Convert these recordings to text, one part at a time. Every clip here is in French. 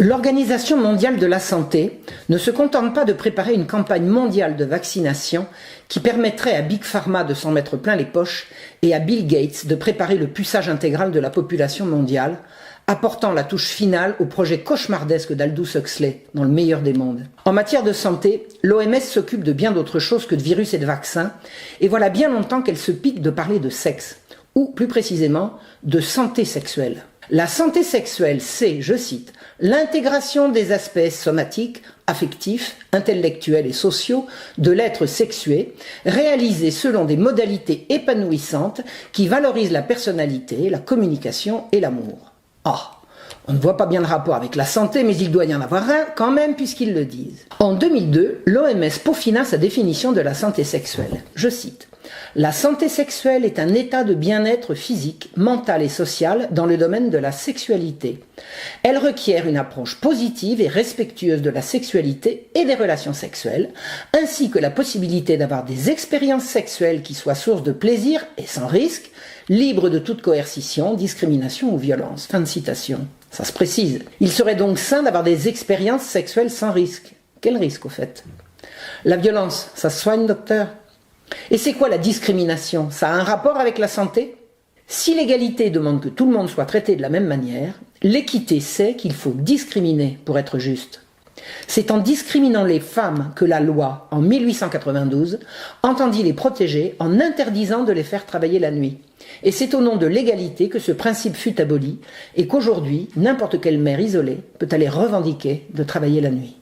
L'Organisation mondiale de la santé ne se contente pas de préparer une campagne mondiale de vaccination qui permettrait à Big Pharma de s'en mettre plein les poches et à Bill Gates de préparer le puçage intégral de la population mondiale, apportant la touche finale au projet cauchemardesque d'Aldous Huxley dans le meilleur des mondes. En matière de santé, l'OMS s'occupe de bien d'autres choses que de virus et de vaccins, et voilà bien longtemps qu'elle se pique de parler de sexe, ou plus précisément de santé sexuelle. La santé sexuelle, c'est, je cite, l'intégration des aspects somatiques, affectifs, intellectuels et sociaux de l'être sexué, réalisés selon des modalités épanouissantes qui valorisent la personnalité, la communication et l'amour. On ne voit pas bien le rapport avec la santé, mais il doit y en avoir un quand même puisqu'ils le disent. En 2002, l'OMS peaufina sa définition de la santé sexuelle. Je cite. La santé sexuelle est un état de bien-être physique, mental et social dans le domaine de la sexualité. Elle requiert une approche positive et respectueuse de la sexualité et des relations sexuelles, ainsi que la possibilité d'avoir des expériences sexuelles qui soient source de plaisir et sans risque, libres de toute coercition, discrimination ou violence. Fin de citation. Ça se précise. Il serait donc sain d'avoir des expériences sexuelles sans risque. Quel risque au fait? La violence, ça se soigne, docteur? Et c'est quoi la discrimination? Ça a un rapport avec la santé? Si l'égalité demande que tout le monde soit traité de la même manière, l'équité sait qu'il faut discriminer pour être juste. C'est en discriminant les femmes que la loi, en 1892, entendit les protéger en interdisant de les faire travailler la nuit. Et c'est au nom de l'égalité que ce principe fut aboli et qu'aujourd'hui, n'importe quelle mère isolée peut aller revendiquer de travailler la nuit.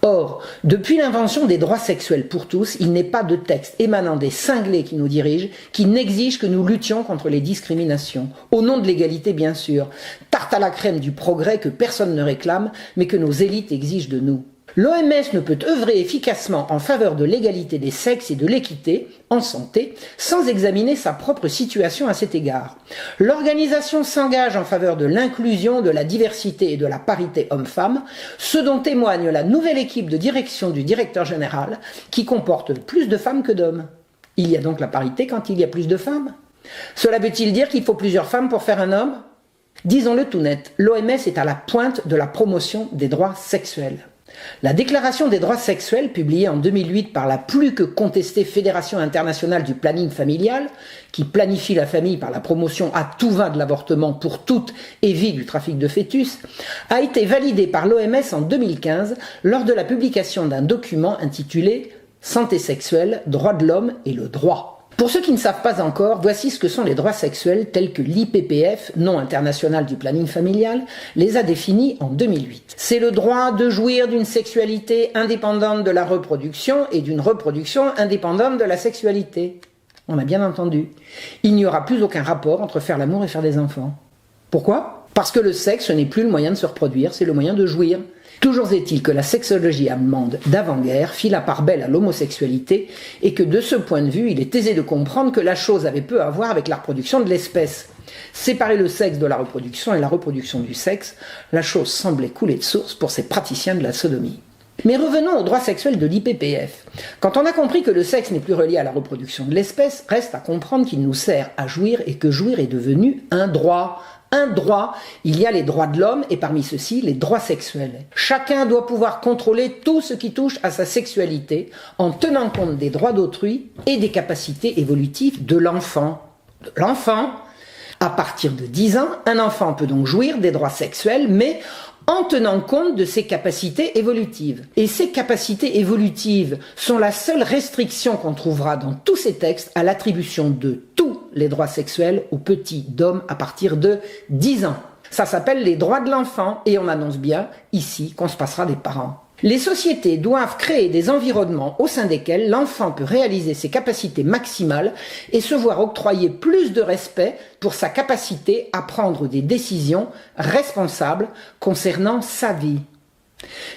Or, depuis l'invention des droits sexuels pour tous, il n'est pas de texte émanant des cinglés qui nous dirigent qui n'exige que nous luttions contre les discriminations. Au nom de l'égalité, bien sûr. Tarte à la crème du progrès que personne ne réclame, mais que nos élites exigent de nous. L'OMS ne peut œuvrer efficacement en faveur de l'égalité des sexes et de l'équité en santé sans examiner sa propre situation à cet égard. L'organisation s'engage en faveur de l'inclusion, de la diversité et de la parité homme-femme, ce dont témoigne la nouvelle équipe de direction du directeur général qui comporte plus de femmes que d'hommes. Il y a donc la parité quand il y a plus de femmes. Cela veut-il dire qu'il faut plusieurs femmes pour faire un homme? Disons-le tout net, l'OMS est à la pointe de la promotion des droits sexuels. La Déclaration des droits sexuels, publiée en 2008 par la plus que contestée Fédération internationale du planning familial, qui planifie la famille par la promotion à tout va de l'avortement pour toutes et vit du trafic de fœtus, a été validée par l'OMS en 2015 lors de la publication d'un document intitulé « Santé sexuelle, droits de l'homme et le droit ». Pour ceux qui ne savent pas encore, voici ce que sont les droits sexuels tels que l'IPPF, nom international du planning familial, les a définis en 2008. C'est le droit de jouir d'une sexualité indépendante de la reproduction et d'une reproduction indépendante de la sexualité. On a bien entendu. Il n'y aura plus aucun rapport entre faire l'amour et faire des enfants. Pourquoi? Parce que le sexe n'est plus le moyen de se reproduire, c'est le moyen de jouir. Toujours est-il que la sexologie allemande d'avant-guerre fit la part belle à l'homosexualité et que de ce point de vue, il est aisé de comprendre que la chose avait peu à voir avec la reproduction de l'espèce. Séparer le sexe de la reproduction et la reproduction du sexe, la chose semblait couler de source pour ces praticiens de la sodomie. Mais revenons aux droits sexuels de l'IPPF. Quand on a compris que le sexe n'est plus relié à la reproduction de l'espèce, reste à comprendre qu'il nous sert à jouir et que jouir est devenu un droit. Un droit, il y a les droits de l'homme et parmi ceux-ci, les droits sexuels. Chacun doit pouvoir contrôler tout ce qui touche à sa sexualité en tenant compte des droits d'autrui et des capacités évolutives de l'enfant. À partir de 10 ans, un enfant peut donc jouir des droits sexuels, mais en tenant compte de ses capacités évolutives. Et ces capacités évolutives sont la seule restriction qu'on trouvera dans tous ces textes à l'attribution de tous les droits sexuels aux petits d'hommes à partir de 10 ans. Ça s'appelle les droits de l'enfant et on annonce bien ici qu'on se passera des parents. Les sociétés doivent créer des environnements au sein desquels l'enfant peut réaliser ses capacités maximales et se voir octroyer plus de respect pour sa capacité à prendre des décisions responsables concernant sa vie.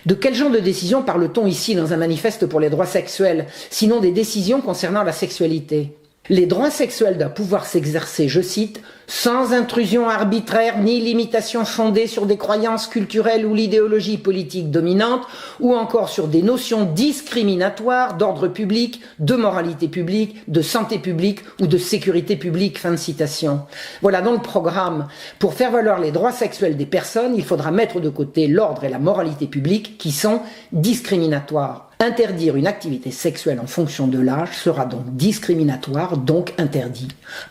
De quel genre de décision parle-t-on ici dans un manifeste pour les droits sexuels, sinon des décisions concernant la sexualité? Les droits sexuels doivent pouvoir s'exercer, je cite, sans intrusion arbitraire ni limitation fondée sur des croyances culturelles ou l'idéologie politique dominante, ou encore sur des notions discriminatoires d'ordre public, de moralité publique, de santé publique ou de sécurité publique. Fin de citation. Voilà donc le programme. Pour faire valoir les droits sexuels des personnes, il faudra mettre de côté l'ordre et la moralité publique qui sont discriminatoires. Interdire une activité sexuelle en fonction de l'âge sera donc discriminatoire, donc interdit.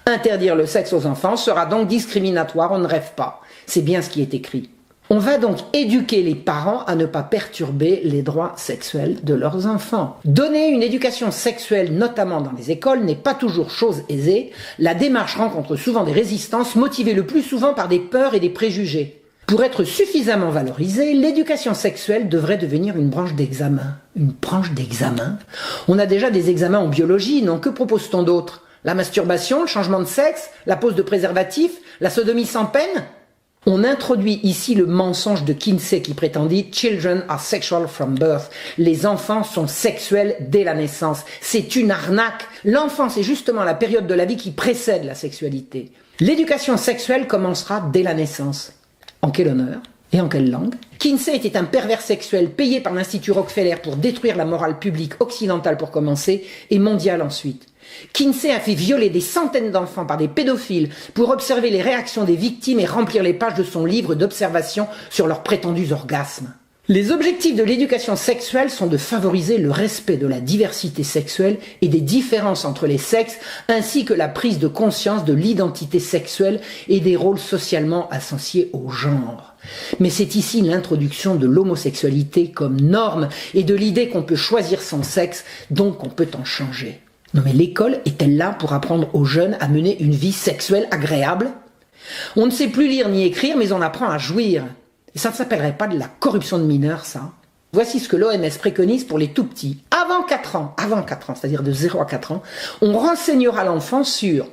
Interdire le sexe aux enfants sera donc discriminatoire, on ne rêve pas. C'est bien ce qui est écrit. On va donc éduquer les parents à ne pas perturber les droits sexuels de leurs enfants. Donner une éducation sexuelle, notamment dans les écoles, n'est pas toujours chose aisée. La démarche rencontre souvent des résistances, motivées le plus souvent par des peurs et des préjugés. Pour être suffisamment valorisée, l'éducation sexuelle devrait devenir une branche d'examen. Une branche d'examen ? On a déjà des examens en biologie, non ? Que propose-t-on d'autre ? La masturbation, le changement de sexe, la pose de préservatif, la sodomie sans peine ? On introduit ici le mensonge de Kinsey qui prétendit « Children are sexual from birth ». Les enfants sont sexuels dès la naissance. C'est une arnaque. L'enfance est justement la période de la vie qui précède la sexualité. L'éducation sexuelle commencera dès la naissance. En quel honneur ? Et en quelle langue ? Kinsey était un pervers sexuel payé par l'Institut Rockefeller pour détruire la morale publique occidentale pour commencer et mondiale ensuite. Kinsey a fait violer des centaines d'enfants par des pédophiles pour observer les réactions des victimes et remplir les pages de son livre d'observations sur leurs prétendus orgasmes. Les objectifs de l'éducation sexuelle sont de favoriser le respect de la diversité sexuelle et des différences entre les sexes, ainsi que la prise de conscience de l'identité sexuelle et des rôles socialement associés au genre. Mais c'est ici l'introduction de l'homosexualité comme norme et de l'idée qu'on peut choisir son sexe, donc on peut en changer. Non mais l'école est-elle là pour apprendre aux jeunes à mener une vie sexuelle agréable ? On ne sait plus lire ni écrire, mais on apprend à jouir. Et ça ne s'appellerait pas de la corruption de mineurs, ça. Voici ce que l'OMS préconise pour les tout-petits. Avant 4 ans, c'est-à-dire de 0 à 4 ans, on renseignera l'enfant sur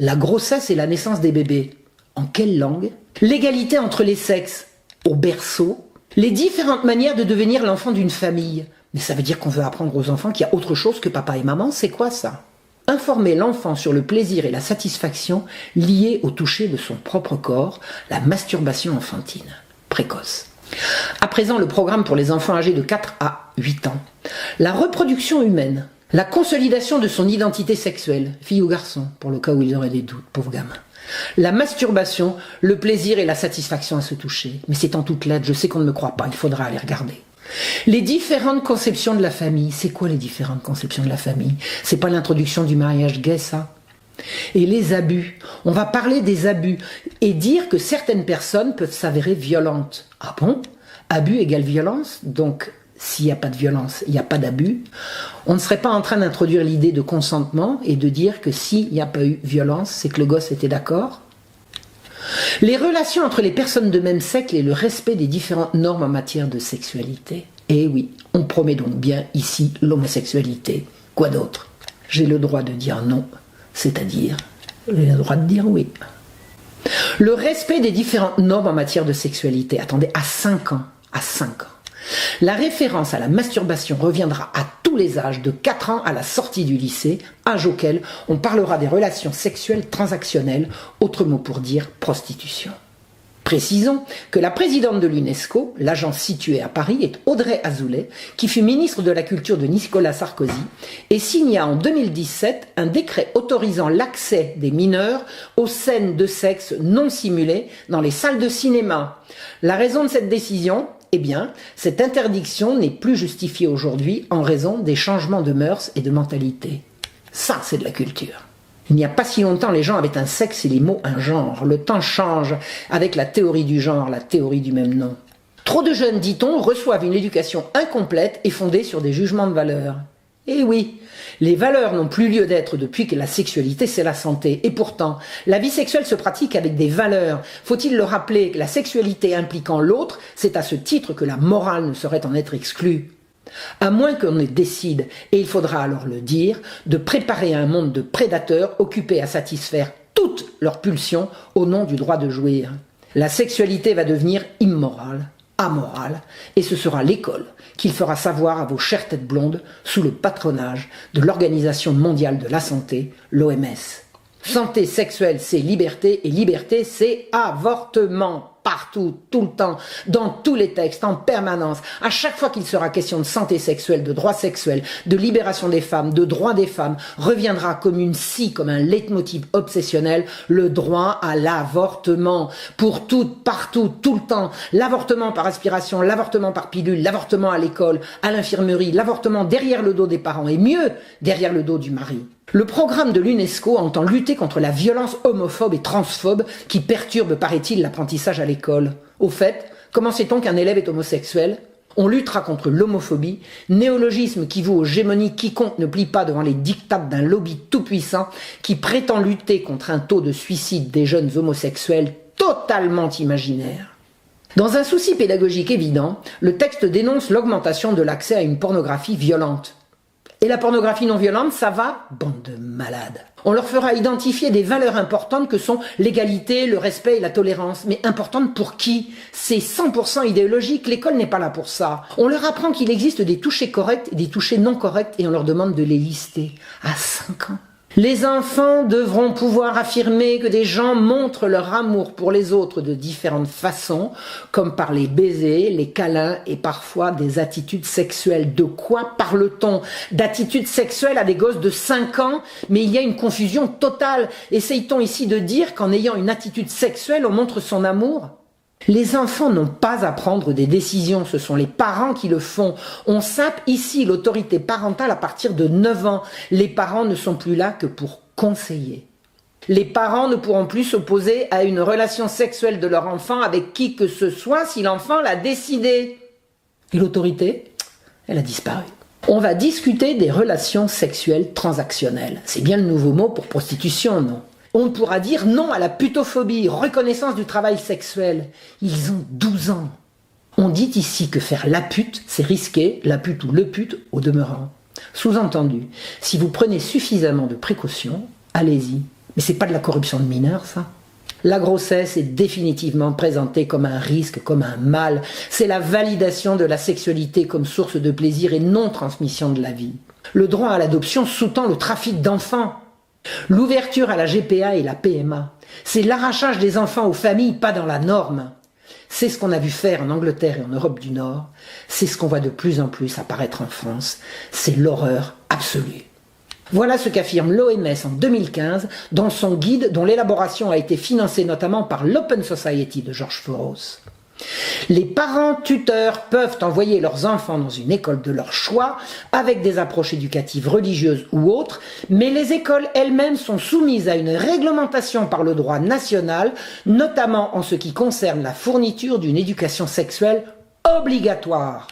la grossesse et la naissance des bébés. En quelle langue ? L'égalité entre les sexes, au berceau. Les différentes manières de devenir l'enfant d'une famille. Mais ça veut dire qu'on veut apprendre aux enfants qu'il y a autre chose que papa et maman, c'est quoi ça ? Informer l'enfant sur le plaisir et la satisfaction liés au toucher de son propre corps, la masturbation enfantine. Précoce. À présent, le programme pour les enfants âgés de 4 à 8 ans. La reproduction humaine, la consolidation de son identité sexuelle, fille ou garçon, pour le cas où ils auraient des doutes, pauvres gamins. La masturbation, le plaisir et la satisfaction à se toucher. Mais c'est en toutes lettres, je sais qu'on ne me croit pas, il faudra aller regarder. Les différentes conceptions de la famille. C'est quoi les différentes conceptions de la famille ? C'est pas l'introduction du mariage gay, ça ? Et les abus. On va parler des abus et dire que certaines personnes peuvent s'avérer violentes. Ah bon ? Abus égale violence ? Donc, s'il n'y a pas de violence, il n'y a pas d'abus. On ne serait pas en train d'introduire l'idée de consentement et de dire que s'il n'y a pas eu violence, c'est que le gosse était d'accord ? Les relations entre les personnes de même sexe et le respect des différentes normes en matière de sexualité. Eh oui, on promet donc bien ici l'homosexualité. Quoi d'autre ? J'ai le droit de dire non. C'est-à-dire, j'ai le droit de dire oui. Le respect des différentes normes en matière de sexualité. Attendez, à 5 ans. À 5 ans. La référence à la masturbation reviendra à tous les âges, de 4 ans à la sortie du lycée, âge auquel on parlera des relations sexuelles transactionnelles, autre mot pour dire prostitution. Précisons que la présidente de l'UNESCO, l'agence située à Paris, est Audrey Azoulay, qui fut ministre de la Culture de Nicolas Sarkozy et signa en 2017 un décret autorisant l'accès des mineurs aux scènes de sexe non simulées dans les salles de cinéma. La raison de cette décision ? Eh bien, cette interdiction n'est plus justifiée aujourd'hui en raison des changements de mœurs et de mentalité. Ça, c'est de la culture. Il n'y a pas si longtemps, les gens avaient un sexe et les mots un genre. Le temps change avec la théorie du genre, la théorie du même nom. Trop de jeunes, dit-on, reçoivent une éducation incomplète et fondée sur des jugements de valeur. Eh oui, les valeurs n'ont plus lieu d'être depuis que la sexualité, c'est la santé. Et pourtant, la vie sexuelle se pratique avec des valeurs. Faut-il le rappeler que la sexualité impliquant l'autre, c'est à ce titre que la morale ne saurait en être exclue. À moins qu'on ne décide, et il faudra alors le dire, de préparer un monde de prédateurs occupés à satisfaire toutes leurs pulsions au nom du droit de jouir. La sexualité va devenir immorale, amorale, et ce sera l'école qu'il fera savoir à vos chères têtes blondes sous le patronage de l'Organisation mondiale de la santé, l'OMS. Santé sexuelle, c'est liberté, et liberté, c'est avortement. Partout, tout le temps, dans tous les textes, en permanence. À chaque fois qu'il sera question de santé sexuelle, de droits sexuels, de libération des femmes, de droits des femmes, reviendra comme une scie, comme un leitmotiv obsessionnel, le droit à l'avortement. Pour toutes, partout, tout le temps. L'avortement par aspiration, l'avortement par pilule, l'avortement à l'école, à l'infirmerie, l'avortement derrière le dos des parents, et mieux, derrière le dos du mari. Le programme de l'UNESCO entend lutter contre la violence homophobe et transphobe qui perturbe, paraît-il, l'apprentissage à l'école. Au fait, comment sait-on qu'un élève est homosexuel ? On luttera contre l'homophobie, néologisme qui voue aux gémonies quiconque ne plie pas devant les diktats d'un lobby tout-puissant qui prétend lutter contre un taux de suicide des jeunes homosexuels totalement imaginaire. Dans un souci pédagogique évident, le texte dénonce l'augmentation de l'accès à une pornographie violente. Et la pornographie non violente, ça va ? Bande de malades. On leur fera identifier des valeurs importantes que sont l'égalité, le respect et la tolérance. Mais importantes pour qui ? C'est 100% idéologique, l'école n'est pas là pour ça. On leur apprend qu'il existe des touchés corrects et des touchés non corrects et on leur demande de les lister. À 5 ans. Les enfants devront pouvoir affirmer que des gens montrent leur amour pour les autres de différentes façons, comme par les baisers, les câlins et parfois des attitudes sexuelles. De quoi parle-t-on ? D'attitudes sexuelles à des gosses de 5 ans ? Mais il y a une confusion totale. Essaye-t-on ici de dire qu'en ayant une attitude sexuelle, on montre son amour ? Les enfants n'ont pas à prendre des décisions, ce sont les parents qui le font. On sape ici l'autorité parentale à partir de 9 ans. Les parents ne sont plus là que pour conseiller. Les parents ne pourront plus s'opposer à une relation sexuelle de leur enfant avec qui que ce soit si l'enfant l'a décidé. Et l'autorité ? Elle a disparu. On va discuter des relations sexuelles transactionnelles. C'est bien le nouveau mot pour prostitution, non ? On pourra dire non à la putophobie, reconnaissance du travail sexuel. Ils ont 12 ans. On dit ici que faire la pute, c'est risqué, la pute ou le pute au demeurant. Sous-entendu, si vous prenez suffisamment de précautions, allez-y. Mais c'est pas de la corruption de mineurs, ça. La grossesse est définitivement présentée comme un risque, comme un mal. C'est la validation de la sexualité comme source de plaisir et non transmission de la vie. Le droit à l'adoption sous-tend le trafic d'enfants. L'ouverture à la GPA et la PMA, c'est l'arrachage des enfants aux familles, pas dans la norme. C'est ce qu'on a vu faire en Angleterre et en Europe du Nord. C'est ce qu'on voit de plus en plus apparaître en France. C'est l'horreur absolue. Voilà ce qu'affirme l'OMS en 2015 dans son guide dont l'élaboration a été financée notamment par l'Open Society de George Soros. Les parents tuteurs peuvent envoyer leurs enfants dans une école de leur choix avec des approches éducatives religieuses ou autres, mais les écoles elles-mêmes sont soumises à une réglementation par le droit national, notamment en ce qui concerne la fourniture d'une éducation sexuelle obligatoire.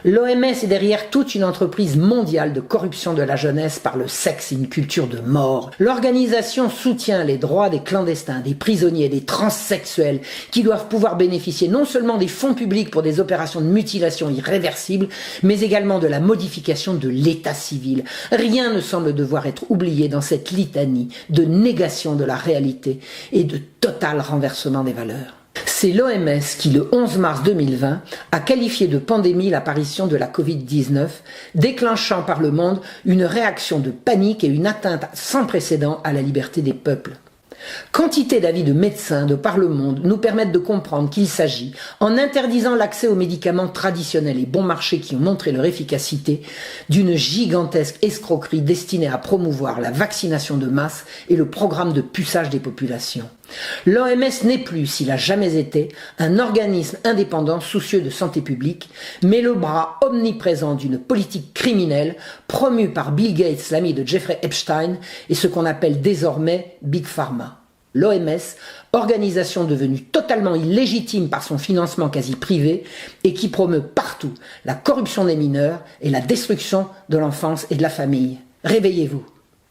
L'OMS est derrière toute une entreprise mondiale de corruption de la jeunesse par le sexe et une culture de mort. L'organisation soutient les droits des clandestins, des prisonniers, des transsexuels qui doivent pouvoir bénéficier non seulement des fonds publics pour des opérations de mutilation irréversibles, mais également de la modification de l'état civil. Rien ne semble devoir être oublié dans cette litanie de négation de la réalité et de total renversement des valeurs. C'est l'OMS qui, le 11 mars 2020, a qualifié de pandémie l'apparition de la Covid-19, déclenchant par le monde une réaction de panique et une atteinte sans précédent à la liberté des peuples. Quantité d'avis de médecins de par le monde nous permettent de comprendre qu'il s'agit, en interdisant l'accès aux médicaments traditionnels et bon marché qui ont montré leur efficacité, d'une gigantesque escroquerie destinée à promouvoir la vaccination de masse et le programme de puçage des populations. L'OMS n'est plus, s'il a jamais été, un organisme indépendant soucieux de santé publique, mais le bras omniprésent d'une politique criminelle promue par Bill Gates, l'ami de Jeffrey Epstein, et ce qu'on appelle désormais Big Pharma. L'OMS, organisation devenue totalement illégitime par son financement quasi privé et qui promeut partout la corruption des mineurs et la destruction de l'enfance et de la famille. Réveillez-vous.